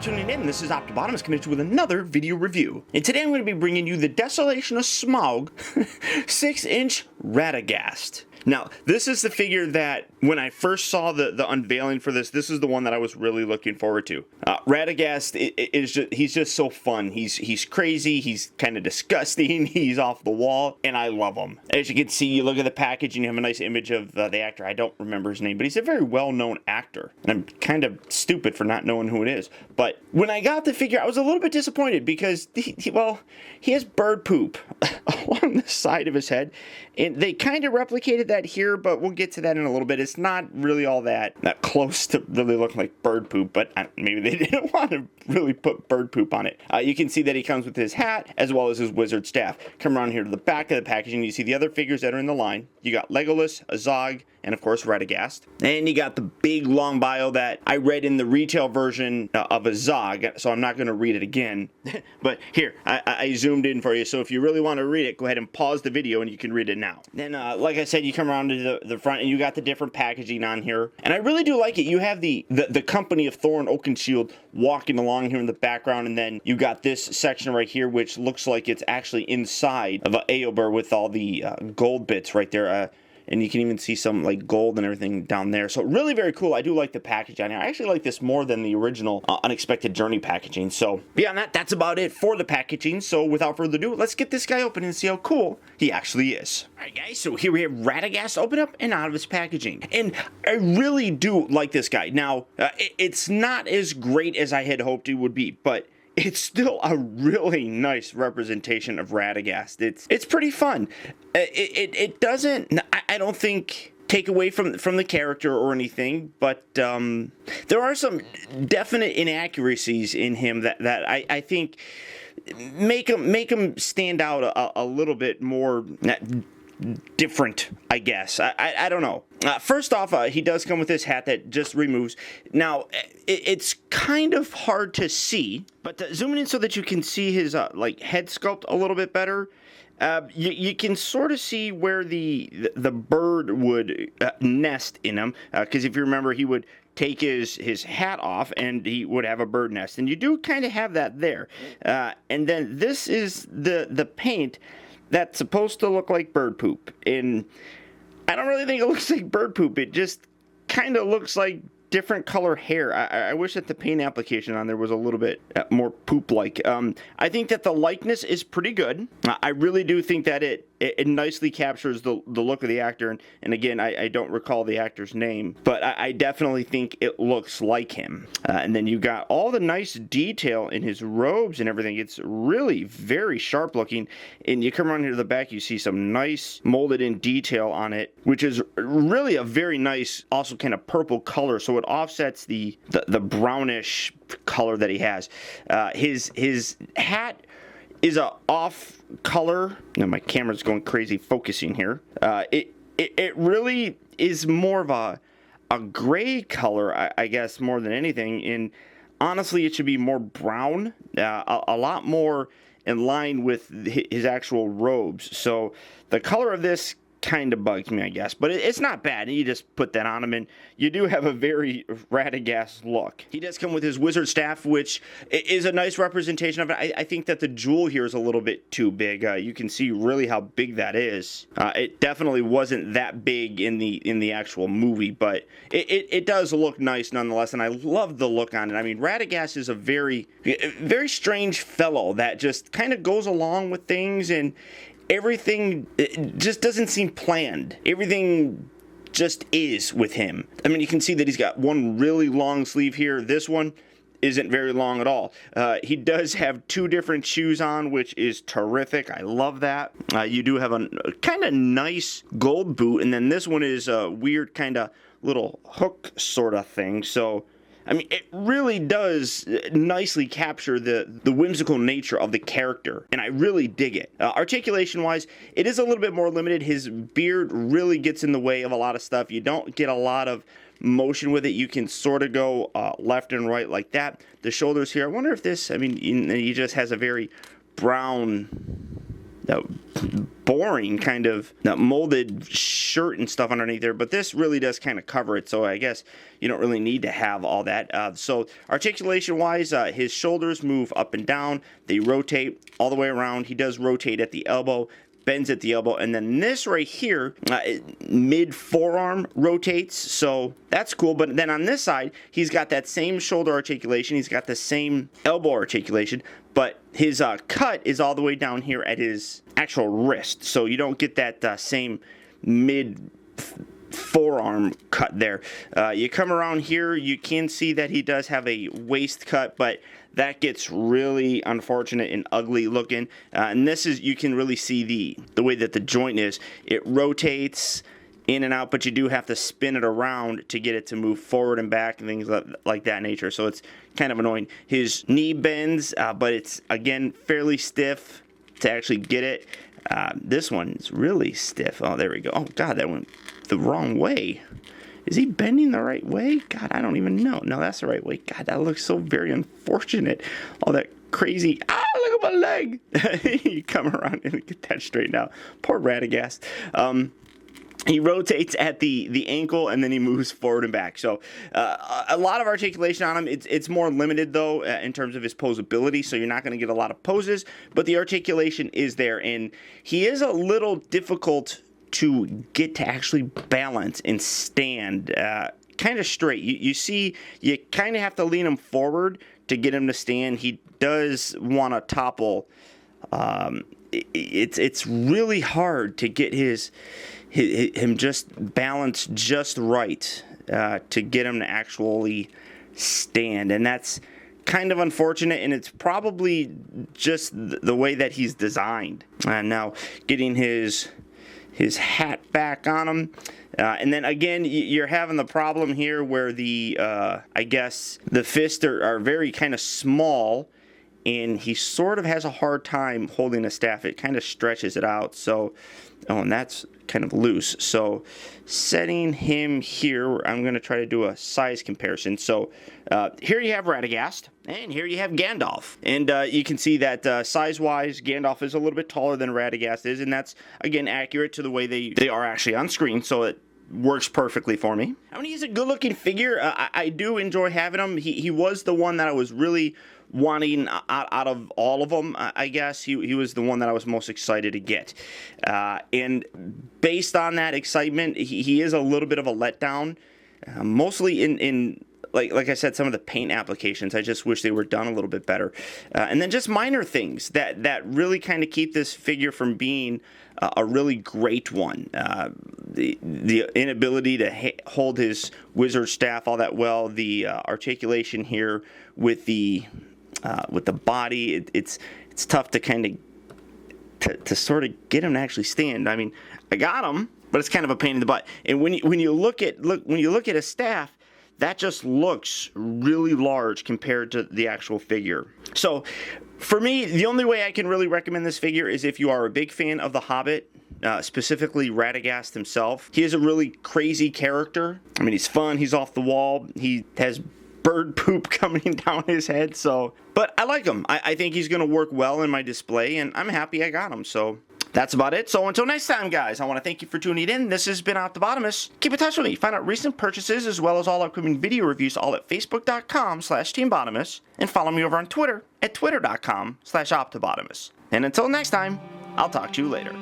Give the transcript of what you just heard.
tuning in. This is Optibotimus coming to you with another video review. And today I'm going to be bringing you the Desolation of Smaug 6-inch Radagast. Now, this is the figure that when I first saw the unveiling for this is the one that I was really looking forward to. Radagast he's just so fun. He's crazy, he's kind of disgusting, he's off the wall, and I love him. As you can see, you look at the package and you have a nice image of the actor. I don't remember his name, but he's a very well-known actor. And I'm kind of stupid for not knowing who it is. But when I got the figure, I was a little bit disappointed because, he has bird poop along the side of his head. And they kind of replicated that here, but we'll get to that in a little bit. It's not really all that close to really looking like bird poop, but maybe they didn't want to really put bird poop on it. You can see that he comes with his hat as well as his wizard staff. Come around here to the back of the packaging, you see the other figures that are in the line. You got Legolas, a Zog, and of course Radagast. And you got the big long bio that I read in the retail version of a Zog, so I'm not going to read it again. But here, I zoomed in for you, so if you really want to read it, go ahead and pause the video and you can read it now. Then, like I said, you come around to the front and you got the different packaging on here. And I really do like it. You have the company of Thor and Oakenshield walking along here in the background, and then you got this section right here, which looks like it's actually inside of an Eobur with all the gold bits right there. And you can even see some like gold and everything down there. So really very cool. I do like the package on here. I actually like this more than the original Unexpected Journey packaging. So beyond that, that's about it for the packaging. So without further ado, let's get this guy open and see how cool he actually is. All right, guys, so here we have Radagast open up and out of his packaging. And I really do like this guy. Now, it's not as great as I had hoped it would be, but it's still a really nice representation of Radagast. It's pretty fun. It doesn't, I don't think, take away from the character or anything, but there are some definite inaccuracies in him that I think make him stand out a little bit more different, I guess. I don't know. First off, he does come with this hat that just removes. Now, it's kind of hard to see, but zooming in so that you can see his like head sculpt a little bit better. You can sort of see where the bird would nest in him, because if you remember, he would take his hat off and he would have a bird nest, and you do kind of have that there. And then this is the paint that's supposed to look like bird poop, and I don't really think it looks like bird poop. It just kind of looks like different color hair. I wish that the paint application on there was a little bit more poop-like. I think that the likeness is pretty good. I really do think that it nicely captures the look of the actor, and again, I don't recall the actor's name, but I definitely think it looks like him. And then you got all the nice detail in his robes and everything. It's really very sharp looking, and you come around here to the back, you see some nice molded in detail on it, which is really a very nice, also kind of purple color, so it offsets the brownish color that he has. His hat is a off color. Now my camera's going crazy focusing here. It really is more of a gray color, I guess, more than anything. And honestly, it should be more brown, a lot more in line with his actual robes. So the color of this kind of bugs me, I guess, but it's not bad. You just put that on him and you do have a very Radagast look. He does come with his wizard staff, which is a nice representation of it. I think that the jewel here is a little bit too big. You can see really how big that is. It definitely wasn't that big in the actual movie, but it does look nice nonetheless, and I love the look on it. I mean, Radagast is a very strange fellow that just kind of goes along with things, and everything just doesn't seem planned. Everything just is with him. I mean, you can see that he's got one really long sleeve here. This one isn't very long at all. He does have two different shoes on, which is terrific. I love that. You do have a kind of nice gold boot, and then this one is a weird kind of little hook sort of thing. So I mean, it really does nicely capture the whimsical nature of the character, and I really dig it. Articulation-wise, it is a little bit more limited. His beard really gets in the way of a lot of stuff. You don't get a lot of motion with it. You can sort of go left and right like that. The shoulders here, I wonder if this, I mean, he just has a very brown boring kind of molded shirt and stuff underneath there, but this really does kind of cover it, so I guess you don't really need to have all that. So articulation wise, his shoulders move up and down, they rotate all the way around. He does rotate at the elbow, bends at the elbow, and then this right here, mid forearm rotates, so that's cool. But then on this side, he's got that same shoulder articulation, he's got the same elbow articulation, but his cut is all the way down here at his actual wrist, so you don't get that same mid forearm cut there. You come around here, you can see that he does have a waist cut, but that gets really unfortunate and ugly looking. And this is, you can really see the way that the joint is. It rotates in and out, but you do have to spin it around to get it to move forward and back and things like that nature. So it's kind of annoying. His knee bends, but it's, again, fairly stiff to actually get it. This one's really stiff. Oh, there we go. Oh, God, that went the wrong way. Is he bending the right way? God, I don't even know. No, that's the right way. God, that looks so very unfortunate. All that crazy, look at my leg. You come around and get that straightened out. Poor Radagast. He rotates at the ankle, and then he moves forward and back. So a lot of articulation on him. It's more limited, though, in terms of his posability, so you're not going to get a lot of poses, but the articulation is there, and he is a little difficult to get to actually balance and stand kind of straight. You see, you kind of have to lean him forward to get him to stand. He does want to topple. It's really hard to get him just balanced just right to get him to actually stand, and that's kind of unfortunate, and it's probably just the way that he's designed. Now getting his hat back on him, and then again you're having the problem here where the I guess the fists are very kind of small, and he sort of has a hard time holding a staff. It kind of stretches it out, so and that's kind of loose. So setting him here, I'm going to try to do a size comparison. So here you have Radagast, and here you have Gandalf. And you can see that size-wise, Gandalf is a little bit taller than Radagast is, and that's, again, accurate to the way they are actually on screen, so it works perfectly for me. I mean, he's a good-looking figure. I do enjoy having him. He was the one that I was really wanting out of all of them. I guess he was the one that I was most excited to get, and based on that excitement, he is a little bit of a letdown, mostly in like I said, some of the paint applications. I just wish they were done a little bit better, and then just minor things that really kind of keep this figure from being a really great one. The inability to hold his wizard staff all that well, the articulation here with the body, it's tough to kind of to sort of get him to actually stand. I mean, I got him, but it's kind of a pain in the butt. And when you look at his staff, that just looks really large compared to the actual figure. So for me, the only way I can really recommend this figure is if you are a big fan of the Hobbit, specifically Radagast himself. He is a really crazy character. I mean, he's fun, he's off the wall, he has bird poop coming down his head, but I like him. I think he's going to work well in my display, and I'm happy I got him. So that's about it. So until next time, guys, I want to thank you for tuning in. This has been Optibotimus. Keep in touch with me. Find out recent purchases as well as all upcoming video reviews all at facebook.com/teambotimus, and follow me over on Twitter at twitter.com/Optibotimus. And until next time, I'll talk to you later.